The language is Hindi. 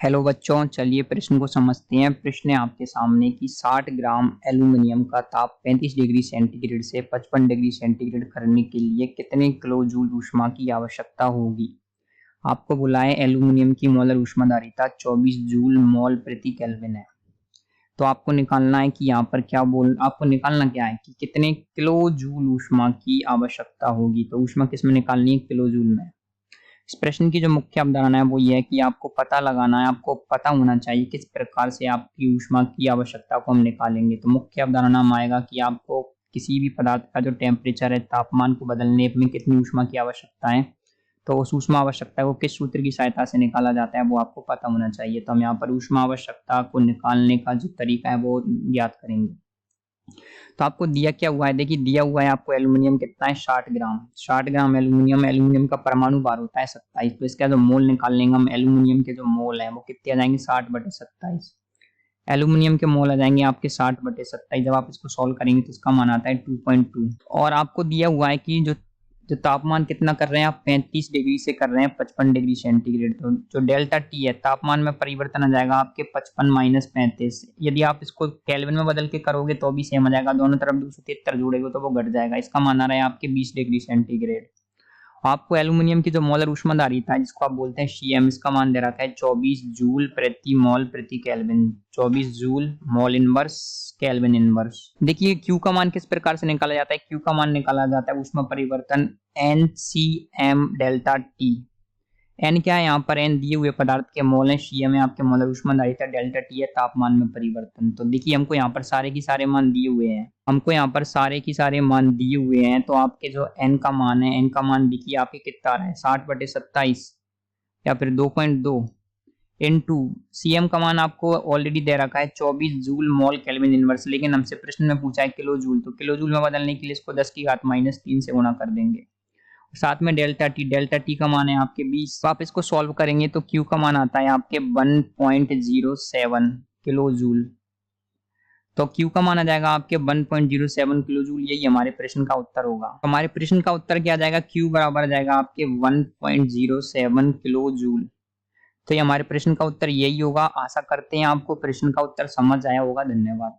हेलो बच्चों, चलिए प्रश्न को समझते हैं। प्रश्न है आपके सामने कि 60 ग्राम एल्यूमिनियम का ताप 35 डिग्री सेंटीग्रेड से 55 डिग्री सेंटीग्रेड करने के लिए कितने किलो जूल ऊष्मा की आवश्यकता होगी। आपको बोला है एल्यूमिनियम की मोलर ऊष्माधारिता 24 जूल मोल प्रति केल्विन है। तो आपको निकालना है कि यहाँ पर आपको निकालना क्या है कि कितने किलो जूल ऊष्मा की आवश्यकता होगी। तो ऊष्मा किस में निकालनी है? किलो जूल में। इस प्रश्न की जो मुख्य अवधारणा है वो ये है कि आपको पता लगाना है, आपको पता होना चाहिए किस प्रकार से आपकी ऊष्मा की आवश्यकता को हम निकालेंगे। तो मुख्य अवधारणा में आएगा कि आपको किसी भी पदार्थ का जो टेम्परेचर है, तापमान को बदलने में कितनी ऊष्मा की आवश्यकता है, तो उस ऊष्मा आवश्यकता को किस सूत्र की सहायता से निकाला जाता है वो आपको पता होना चाहिए। तो हम यहाँ पर ऊष्मा आवश्यकता को निकालने का जो तरीका है वो ज्ञात करेंगे। तो आपको दिया क्या हुआ है? देखिए, दिया हुआ है आपको एल्यूमिनियम कितना है? 60 ग्राम। 60 ग्राम एल्यूमिनियम का परमाणु भार होता है 27। तो इसका जो मोल निकाल लेंगे हम, एल्यूमिनियम के जो मोल है वो कितने आ जाएंगे? 60/27। एल्यूमिनियम के मोल आ जाएंगे आपके 60/27। जब आप इसको सॉल्व करेंगे तो इसका मान आता है 2.2। और आपको दिया हुआ है कि जो जो तापमान कितना कर रहे हैं आप, 35 डिग्री से कर रहे हैं 55 डिग्री सेंटीग्रेड। तो जो डेल्टा टी है, तापमान में परिवर्तन आ जाएगा आपके 55 माइनस 35। यदि आप इसको केल्विन में बदल के करोगे तो भी सेम आ जाएगा, दोनों तरफ 273 जोड़ेगे तो वो घट जाएगा। इसका मान आ रहा है आपके 20 डिग्री सेंटीग्रेड। आपको एल्यूमिनियम की जो मोलर ऊष्माधारिता है जिसको आप बोलते हैं सीएम, इसका मान दे रखा है 24 जूल प्रति मोल प्रति kelvin. 24 joule mole inverse kelvin inverse. देखिए क्यू का मान किस प्रकार से निकाला जाता है? क्यू का मान निकाला जाता है ऊष्मा परिवर्तन NCM डेल्टा टी। एन क्या है यहाँ पर? एन दिए हुए पदार्थ के मोल है, सीएम है आपके मोलर ऊष्माधारिता, डेल्टा टी है तापमान में परिवर्तन। तो देखिए हमको यहाँ पर सारे की सारे मान दिए हुए हैं, तो आपके जो एन का मान है, एन का मान देखिए आपके कितना आ रहा है? 60/27 या फिर 2.2 इनटू सीएम का मान आपको ऑलरेडी दे रखा है 24 जूल मोल केल्विन इनवर्स। लेकिन हमसे प्रश्न में पूछा है किलो जूल, तो किलो जूल में बदलने के लिए इसको 10⁻³ से गुणा कर देंगे। साथ में डेल्टा टी का मान है आपके 20। तो आप इसको सॉल्व करेंगे तो क्यू का मान आता है आपके 1.07 किलो जूल। तो क्यू का मान आ जाएगा आपके 1.07 किलो जूल। यही हमारे प्रश्न का उत्तर होगा। हमारे प्रश्न का उत्तर क्या आ जाएगा? क्यू बराबर आ जाएगा आपके 1.07 किलो जूल। तो ये हमारे प्रश्न का उत्तर यही होगा। आशा करते हैं आपको प्रश्न का उत्तर समझ आया होगा। धन्यवाद।